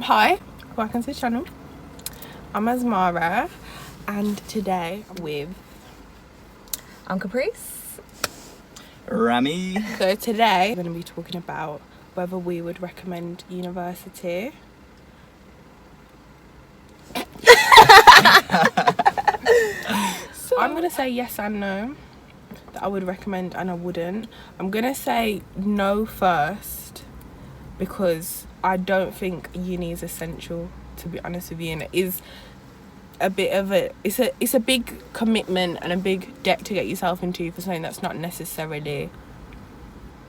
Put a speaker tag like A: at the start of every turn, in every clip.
A: Hi, welcome to the channel. I'm Asmara, and today
B: I'm Caprice.
C: Rami.
A: So today we're going to be talking about whether we would recommend university. So I'm going to say yes and no, that I would recommend and I wouldn't. I'm going to say no first because I don't think uni is essential, to be honest with you, and it is a bit of it's a big commitment and a big debt to get yourself into for something that's not necessarily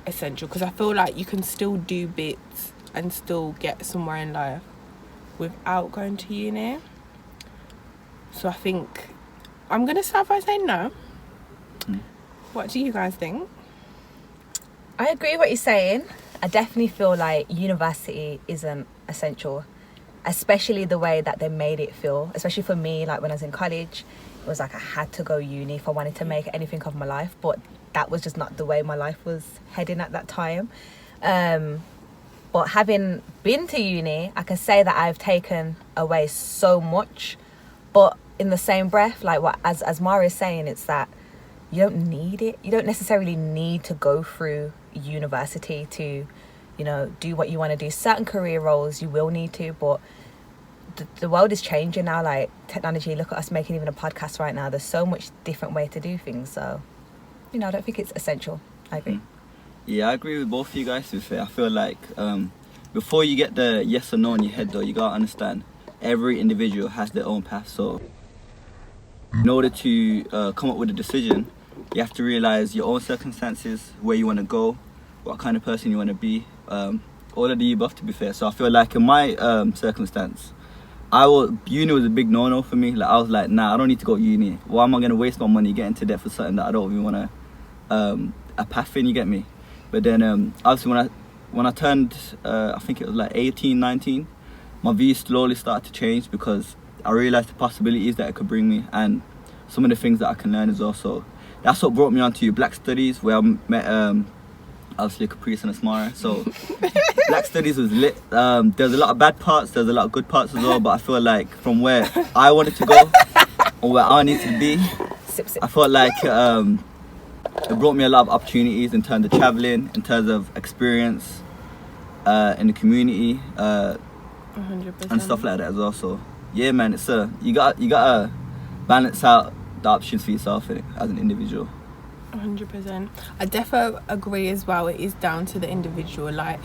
A: essential, because I feel like you can still do bits and still get somewhere in life without going to uni. So I think I'm gonna start by saying no. What do you guys think?
B: I agree with what you're saying. I definitely feel like university isn't essential, especially the way that they made it feel. Especially for me, like when I was in college, it was like I had to go uni if I wanted to make anything of my life, but that was just not the way my life was heading at that time. But having been to uni, I can say that I've taken away so much, but in the same breath, like what as Mara is saying, it's that you don't need it. You don't necessarily need to go through university to, you know, do what you want to do. Certain career roles you will need to, but the world is changing now. Like technology, look at us making even a podcast right now. There's so much different way to do things. So, you know, I don't think it's essential. I agree.
C: Yeah, I agree with both of you guys, to be fair. I feel like before you get the yes or no in your head though, you gotta understand every individual has their own path. So in order to come up with a decision, you have to realize your own circumstances, where you want to go, what kind of person you want to be, all of the above, to be fair. So I feel like in my circumstance, uni was a big no-no for me. Like I was like, nah, I don't need to go to uni. Why am I going to waste my money getting to debt for something that I don't even want to a path in, you get me? But then obviously when I turned, I think it was like 18, 19, my views slowly started to change because I realized the possibilities that it could bring me and some of the things that I can learn as well. So that's what brought me on to Black Studies, where I met obviously Caprice and Asmara. So Black Studies was lit. There's a lot of bad parts, there's a lot of good parts as well, but I feel like from where I wanted to go or where I needed to be, I felt like it brought me a lot of opportunities in terms of traveling, in terms of experience in the community,
A: 100%.
C: and stuff like that as well. So yeah, man, it's you gotta balance out the options for yourself as an individual.
A: 100%. I definitely agree as well. It is down to the individual. Like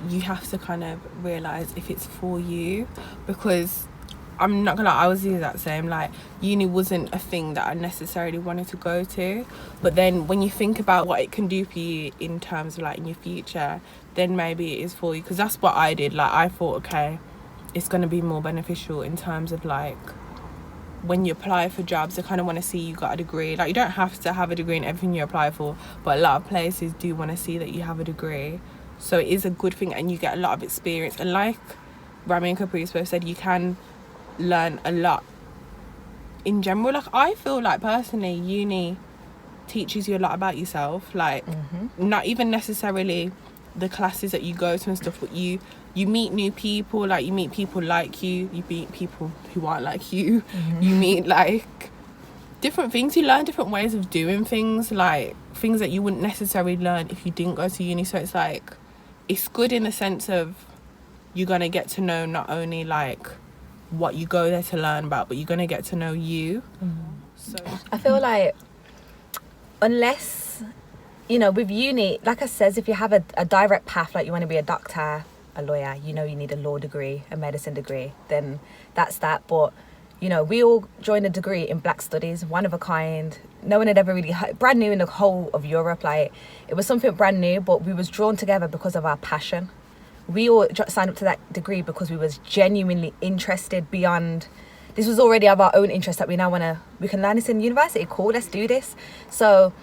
A: you have to kind of realize if it's for you, because I'm not gonna lie, I was the exact same. Like uni wasn't a thing that I necessarily wanted to go to, but then when you think about what it can do for you in terms of like in your future, then maybe it is for you, because that's what I did. Like I thought, okay, it's going to be more beneficial in terms of like when you apply for jobs, they kind of want to see you got a degree. Like you don't have to have a degree in everything you apply for, but a lot of places do want to see that you have a degree. So it is a good thing and you get a lot of experience. And like Rami and Caprice both said, you can learn a lot in general. Like I feel like personally uni teaches you a lot about yourself. Like not even necessarily the classes that you go to and stuff, but you meet new people. Like you meet people like you meet people who aren't like you. You meet like different things, you learn different ways of doing things, like things that you wouldn't necessarily learn if you didn't go to uni. So it's like it's good in the sense of you're gonna get to know not only like what you go there to learn about, but you're gonna get to know you. So
B: I feel like unless, you know, with uni, like I says, if you have a direct path, like you want to be a doctor, a lawyer, you know, you need a law degree, a medicine degree, then that's that. But you know, we all joined a degree in Black Studies, one of a kind. No one had ever really brand new in the whole of Europe. Like it was something brand new, but we was drawn together because of our passion. We all signed up to that degree because we was genuinely interested beyond. This was already of our own interest that we can learn this in university. Cool, let's do this. So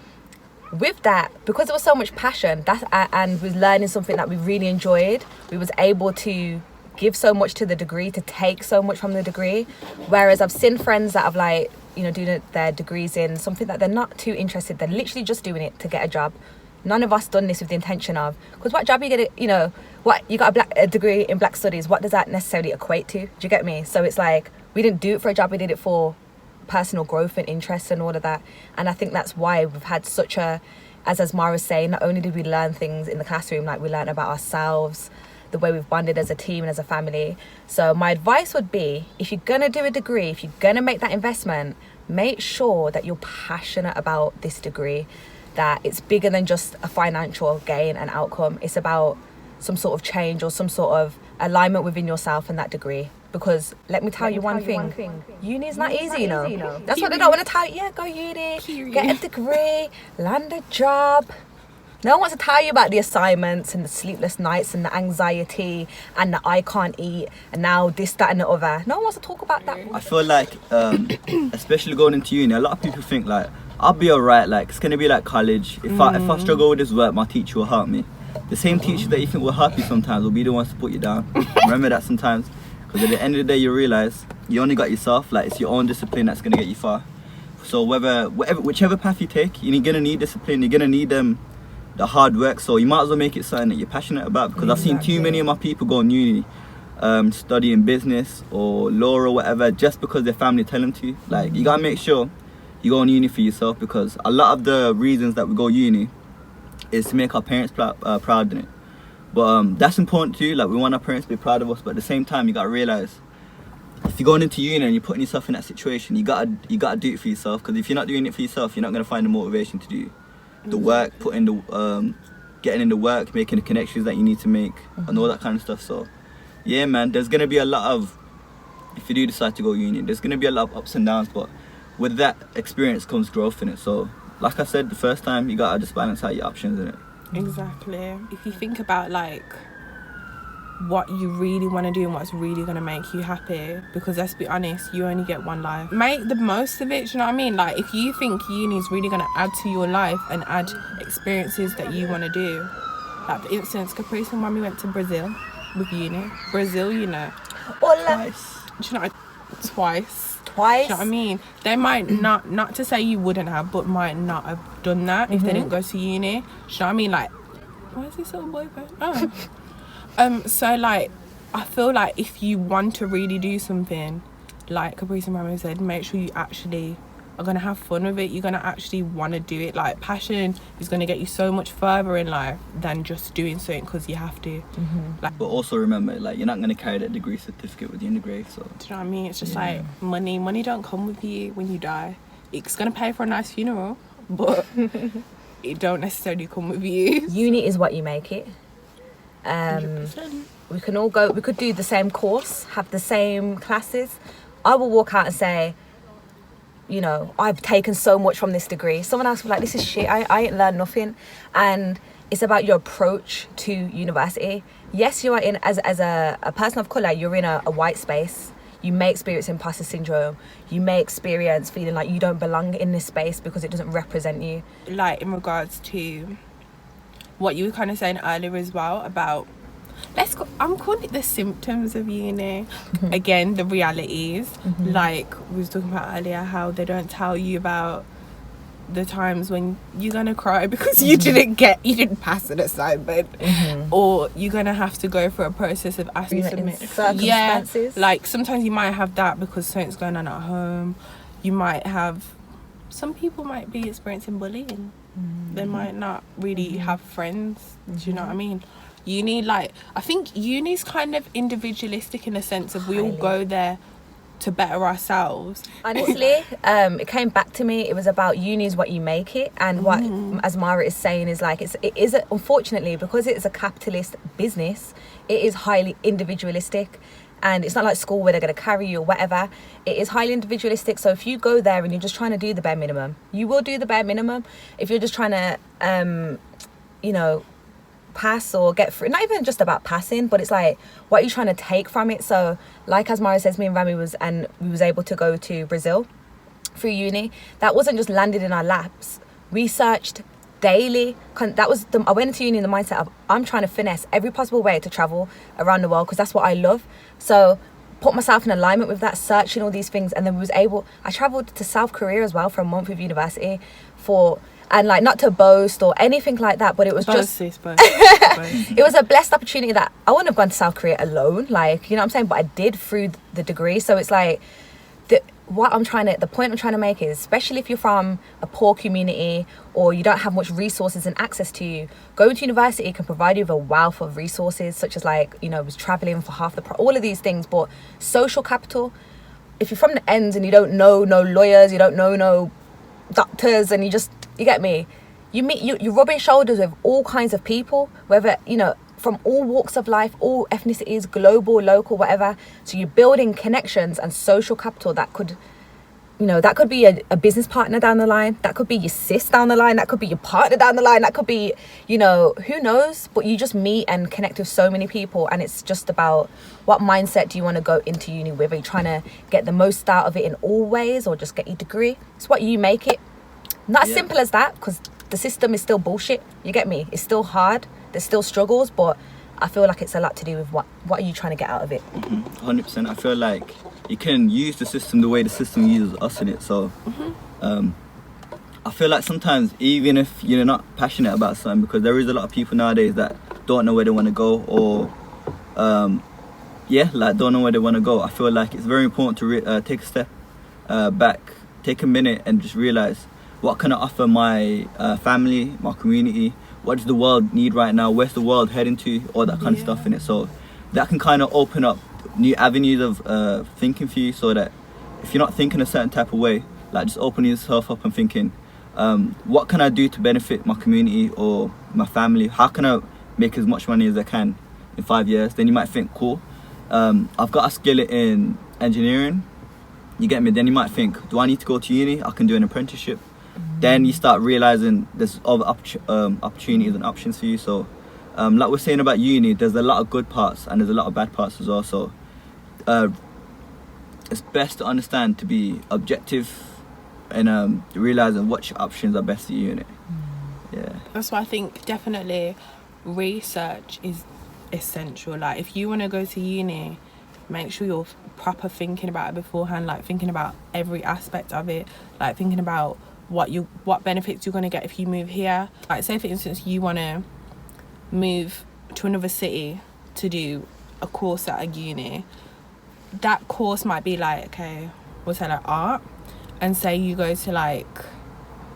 B: with that, because there was so much passion and we was learning something that we really enjoyed, we was able to give so much to the degree, to take so much from the degree. Whereas I've seen friends that have like, you know, doing their degrees in something that they're not too interested. They're literally just doing it to get a job. None of us done this with the intention of, because what job you get, you know, what you got a degree in black studies, what does that necessarily equate to? Do you get me? So it's like, we didn't do it for a job, we did it for personal growth and interest and all of that. And I think that's why we've had such a, as Mara was saying, not only did we learn things in the classroom, like we learned about ourselves, the way we've bonded as a team and as a family. So my advice would be, if you're gonna do a degree, if you're gonna make that investment, make sure that you're passionate about this degree, that it's bigger than just a financial gain and outcome. It's about some sort of change or some sort of alignment within yourself and that degree. Because let me tell you one thing, uni is not easy, you know. That's what they don't want to tell you. Yeah, go uni, get a degree, land a job. No one wants to tell you about the assignments and the sleepless nights and the anxiety and the I can't eat and now this, that and the other. No one wants to talk about that.
C: I feel like, especially going into uni, a lot of people think like, I'll be alright, like it's gonna be like college. If I struggle with this work, my teacher will help me. The same teacher that you think will help you sometimes will be the ones to put you down. Remember that sometimes. Because at the end of the day, you realise you only got yourself. Like, it's your own discipline that's going to get you far. So whichever path you take, you're going to need discipline. You're going to need the hard work. So you might as well make it something that you're passionate about. Because I've seen too many of my people go on uni, studying business or law or whatever, just because their family tell them to. Like, you got to make sure you go on uni for yourself. Because a lot of the reasons that we go uni is to make our parents proud in it. But that's important too. Like, we want our parents to be proud of us, but at the same time, you gotta realize if you're going into uni and you're putting yourself in that situation, you gotta do it for yourself. Because if you're not doing it for yourself, you're not gonna find the motivation to do the work, putting the getting in the work, making the connections that you need to make, and all that kind of stuff. So yeah, man, there's gonna be a lot of, if you do decide to go uni, there's gonna be a lot of ups and downs, but with that experience comes growth in it. So like I said the first time, you gotta just balance out your options in it.
A: Exactly. If you think about like what you really want to do and what's really going to make you happy, because let's be honest, you only get one life, make the most of it. Do you know what I mean? Like, if you think uni is really going to add to your life and add experiences that you want to do, like for instance, Caprice and Rami went to Brazil with uni. Brazil, you know,
C: Twice.
A: do you know, twice.
B: Do
A: you know what I mean? They might not to say you wouldn't have, but might not have done that if they didn't go to uni. Do you know what I mean? Like, why is this little boyfriend? Oh. So like, I feel like if you want to really do something, like Caprice and Rami said, make sure you actually are gonna have fun with it. You're gonna actually want to do it. Like, passion is gonna get you so much further in life than just doing something because you have to. Like,
C: but also remember, like, you're not gonna carry that degree certificate with you in the grave. So
A: do you know what I mean? It's just like money don't come with you when you die. It's gonna pay for a nice funeral, but it don't necessarily come with you.
B: Uni is what you make it.
A: 100%.
B: We can all go, we could do the same course, have the same classes. I will walk out and say, you know, I've taken so much from this degree. Someone else will be like, this is shit, I ain't learned nothing. And it's about your approach to university. Yes, you are in, as a person of colour, you're in a white space. You may experience imposter syndrome. You may experience feeling like you don't belong in this space because it doesn't represent you.
A: Like, in regards to what you were kind of saying earlier as well about, I'm calling it the symptoms of uni. Again, the realities. Like we was talking about earlier, how they don't tell you about the times when you're gonna cry because you didn't pass an assignment, or you're gonna have to go through a process of asking to submit.
B: Circumstances.
A: Yeah, like sometimes you might have that because something's going on at home. You might have, some people might be experiencing bullying. They might not really have friends. Do you know what I mean? Uni, like, I think uni's kind of individualistic in the sense of we all go there to better ourselves.
B: Honestly, it came back to me. It was about uni is what you make it, and what, as Mara is saying, is like it is unfortunately, because it is a capitalist business, it is highly individualistic. And it's not like school where they're going to carry you or whatever. It is highly individualistic. So if you go there and you're just trying to do the bare minimum, you will do the bare minimum. If you're just trying to, you know, pass or get through, not even just about passing, but it's like, what are you trying to take from it? So like as Mara says, me and Rami was able to go to Brazil through uni. That wasn't just landed in our laps. We searched daily. I went into uni in the mindset of I'm trying to finesse every possible way to travel around the world because that's what I love. So put myself in alignment with that, searching all these things, and then I traveled to South Korea as well for a month of university and like, not to boast or anything like that, but it was it was a blessed opportunity that I wouldn't have gone to South Korea alone, like, you know what I'm saying, but I did through the degree. So it's like the point I'm trying to make is, especially if you're from a poor community or you don't have much resources and access to you, going to university can provide you with a wealth of resources, such as, like, you know, was traveling for half all of these things. But social capital, if you're from the ends and you don't know no lawyers, you don't know no doctors, and you get me, you're rubbing shoulders with all kinds of people, whether, you know, from all walks of life, all ethnicities, global, local, whatever. So you're building connections and social capital that could, you know, that could be a business partner down the line, that could be your sis down the line, that could be your partner down the line, that could be, you know, who knows. But you just meet and connect with so many people, and it's just about what mindset do you want to go into uni with. Are you trying to get the most out of it in all ways, or just get your degree? It's what you make it. Not as simple as that, because the system is still bullshit, you get me? It's still hard, there's still struggles, but I feel like it's a lot to do with what are you trying to get out of it.
C: 100%. I feel like you can use the system the way the system uses us in it. So I feel like sometimes, even if you're not passionate about something, because there is a lot of people nowadays that don't know where they want to go, or don't know where they want to go. I feel like it's very important to take a step back, take a minute, and just realize, what can I offer my family, my community? What does the world need right now? Where's the world heading to? All that kind of stuff in it. So that can kind of open up new avenues of thinking for you, so that if you're not thinking a certain type of way, like, just opening yourself up and thinking, what can I do to benefit my community or my family? How can I make as much money as I can in 5 years? Then you might think, cool, I've got a skill in engineering. You get me? Then you might think, do I need to go to uni? I can do an apprenticeship. Then you start realizing there's other opportunities and options for you. So like we're saying about uni, there's a lot of good parts and there's a lot of bad parts as well. So it's best to understand, to be objective, and realizing which options are best for you in it. Yeah,
A: that's why I think definitely research is essential. Like, if you want to go to uni, make sure you're proper thinking about it beforehand, like thinking about every aspect of it, like thinking about what benefits you're going to get if you move here. Like, say for instance you want to move to another city to do a course at a uni. That course might be like, okay, we'll say like art, and say you go to, like,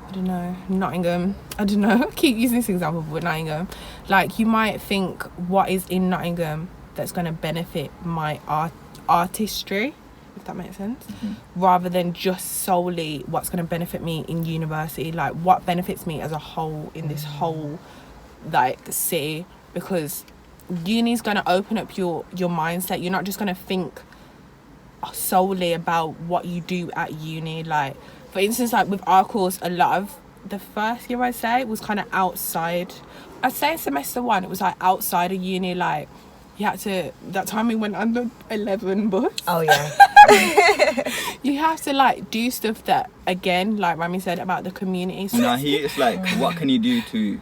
A: I don't know, Nottingham, I don't know, I keep using this example, but Nottingham, like, you might think, what is in Nottingham that's going to benefit my artistry, if that makes sense, rather than just solely what's going to benefit me in university, like what benefits me as a whole in this whole, like, city. Because uni's going to open up your mindset. You're not just going to think solely about what you do at uni. Like, for instance, like with our course, a lot of the first year, I'd say, was kind of outside. I'd say semester 1, it was like outside of uni. Like, you had to, that time we went on the 11 bus. Oh yeah. You have to, like, do stuff that, again, like Rami said about the community. So
C: it's like, what can you do to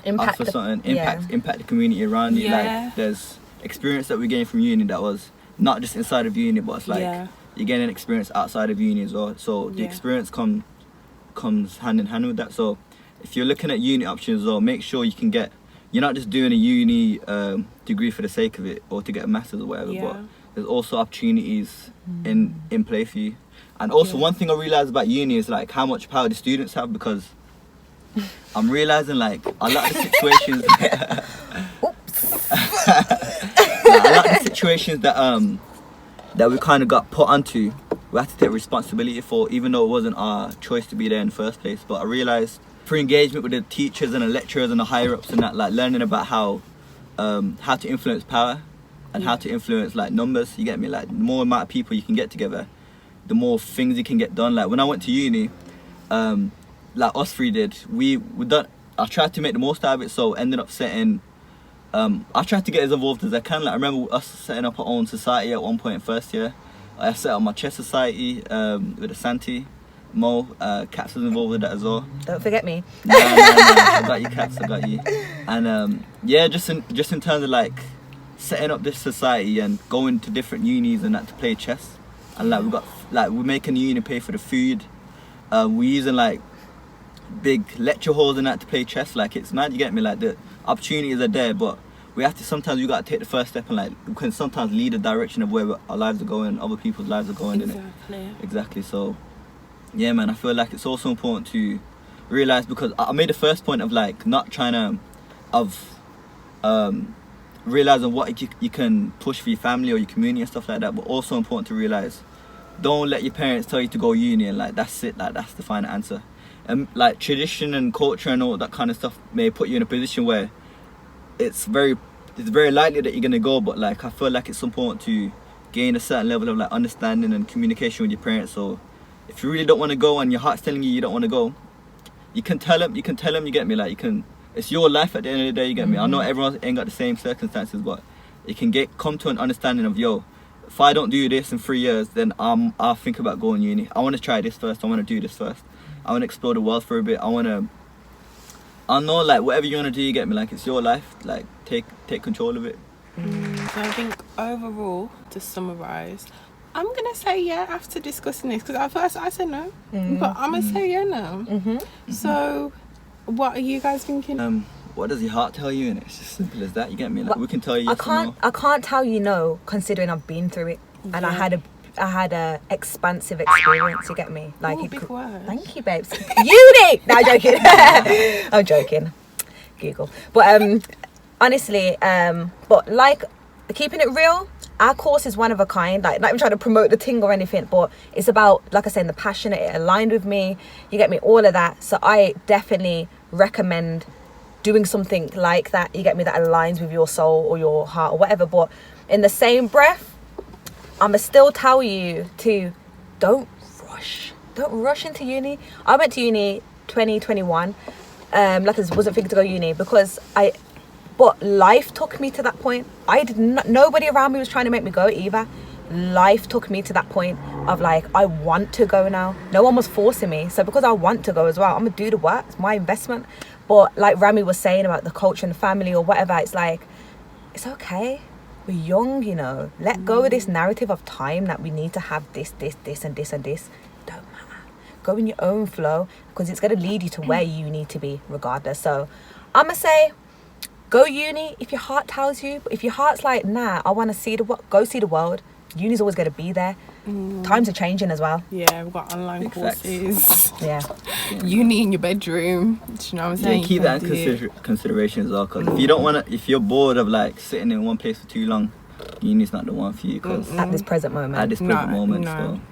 B: impact
C: offer something, impact the community around you? Like, there's experience that we gained from uni that was not just inside of uni, but it's like you're getting an experience outside of uni as well. So the experience comes hand in hand with that. So if you're looking at uni options as well, make sure you can get, you're not just doing a uni degree for the sake of it, or to get a master's or whatever, but there's also opportunities in play for you. And also one thing I realised about uni is, like, how much power the students have, because I'm realising, like, a lot of the situations a lot of the situations that we kind of got put onto, we have to take responsibility for, even though it wasn't our choice to be there in the first place. But I realised, through engagement with the teachers and the lecturers and the higher ups and that, like, learning about how to influence power and how to influence, like, numbers, you get me? Like, the more amount of people you can get together, the more things you can get done. Like, when I went to uni, like us three did, I tried to make the most out of it, so ended up setting, I tried to get as involved as I can. Like, I remember us setting up our own society at one point in first year. I set up my chess society with a Santi. Mo, Caps was involved with that as well.
B: Don't forget me.
C: No, I got you, Caps, I got you. And yeah, just in terms of like setting up this society and going to different unis and that to play chess. And like we're making the uni pay for the food. We're using like big lecture halls and that to play chess. Like, it's mad, you get me? Like, the opportunities are there, but we gotta take the first step, and like we can sometimes lead the direction of where our lives are going, other people's lives are going. Exactly. So yeah, man, I feel like it's also important to realize, because I made the first point of like not trying to realizing what you can push for your family or your community and stuff like that, but also important to realize, don't let your parents tell you to go uni and like that's it, like that's the final answer. And like tradition and culture and all that kind of stuff may put you in a position where it's very likely that you're gonna go, but like I feel like it's important to gain a certain level of like understanding and communication with your parents. So if you really don't want to go and your heart's telling you don't want to go, you can tell them, you get me? Like, it's your life at the end of the day, you get me? I know everyone ain't got the same circumstances, but you can come to an understanding of, yo, if I don't do this in 3 years, then I'll think about going uni. I want to try this first, I want to do this first. I want to explore the world for a bit. I know, like, whatever you want to do, you get me? Like, it's your life, like, take control of it.
A: So I think overall, to summarise, I'm going to say yeah after discussing this, because at first I said no, but I'm going to say yeah now. So what are you guys thinking?
C: What does your heart tell you? And it's just simple as that, you get me? Like, we can tell you yes or no.
B: I can't tell you no, considering I've been through it, and I had a expansive experience, you get me? Like,
A: ooh, big word.
B: Thank you, babes. Uni! No, I'm joking. I'm joking. Google. But honestly, but like, keeping it real, our course is one of a kind. Like, not even trying to promote the thing or anything, but it's about, like I said, the passion. It aligned with me, you get me? All of that. So I definitely recommend doing something like that, you get me, that aligns with your soul or your heart or whatever. But in the same breath, I'ma still tell you to don't rush into uni. I went to uni 2021, like I wasn't thinking to go uni but life took me to that point. Nobody around me was trying to make me go either. Life took me to that point of like, I want to go now. No one was forcing me. So because I want to go as well, I'm gonna do the work. It's my investment. But like Rami was saying about the culture and the family or whatever, it's like, it's okay. We're young, you know. Let go of this narrative of time that we need to have this and this and this. Don't matter. Go in your own flow, because it's going to lead you to where you need to be regardless. So I'm going to say, go uni if your heart tells you. But if your heart's like, nah, I want to go see the world, uni's always going to be there. Times are changing as well.
A: Yeah, we've got online
C: Big
A: courses.
C: Facts.
B: Yeah.
A: Uni in your bedroom. Do you know what I'm saying?
C: Yeah, keep that in consideration as well, because if you're bored of like sitting in one place for too long, uni's not the one for you. Cause
B: at this present moment.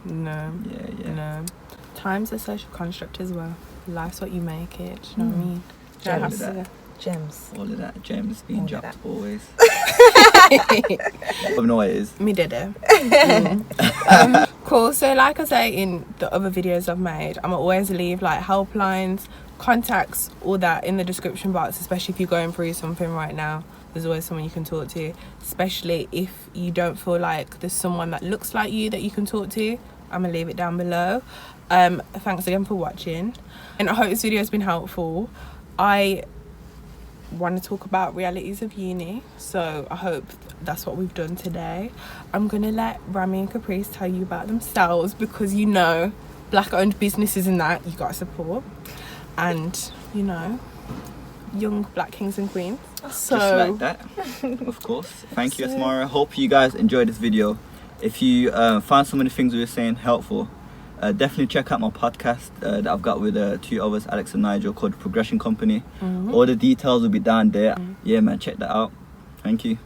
A: No. Time's a social construct as well. Life's what you make it. Do you know what I mean?
B: Gems.
C: All of that, gems being dropped always. I know what it is.
A: Me did it. Cool. So like I say in the other videos I've made, I'm always leave like helplines, contacts, all that in the description box, especially if you're going through something right now. There's always someone you can talk to, especially if you don't feel like there's someone that looks like you that you can talk to. I'm gonna leave it down below. Thanks again for watching, and I hope this video has been helpful. I want to talk about realities of uni, so I hope that's what we've done today. I'm gonna let Rami and Caprice tell you about themselves, because you know, black owned businesses and that you gotta support, and you know, young black kings and queens. So
C: just like that. Of course. Thank you, Asmara. Hope you guys enjoyed this video. If you found some of the things we were saying helpful, definitely check out my podcast that I've got with two others, Alex and Nigel, called Progression Company. All the details will be down there. Yeah, man, check that out. Thank you.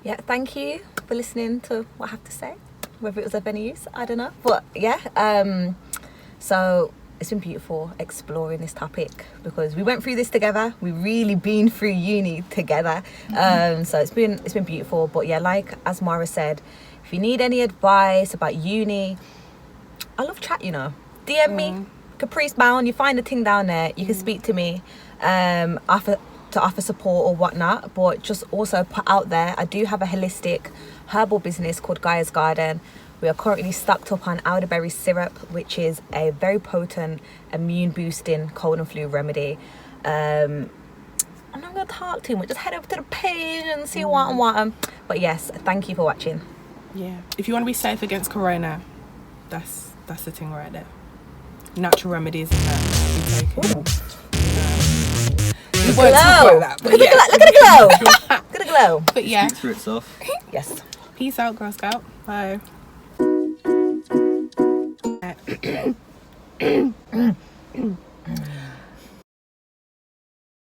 B: Yeah, thank you for listening to what I have to say. Whether it was of any use, I don't know. But yeah, so it's been beautiful exploring this topic, because we went through this together. We've really been through uni together. So it's been beautiful. But yeah, like Asmara said, if you need any advice about uni, I love chat, you know. DM me, Caprice Bound. You find the thing down there. You can speak to me, offer support or whatnot. But just also put out there, I do have a holistic herbal business called Gaia's Garden. We are currently stocked up on elderberry syrup, which is a very potent immune boosting cold and flu remedy. I'm not going to talk too much, just head over to the page and see what. But yes, thank you for watching.
A: Yeah, if you want to be safe against corona, that's the thing right there. Natural remedies and that. We won't talk about that, but
B: Look
A: yeah.
B: at the glow. Look at the glow.
A: But yeah,
C: Speaks for itself.
B: Yes.
A: peace out, Girl Scout. Bye.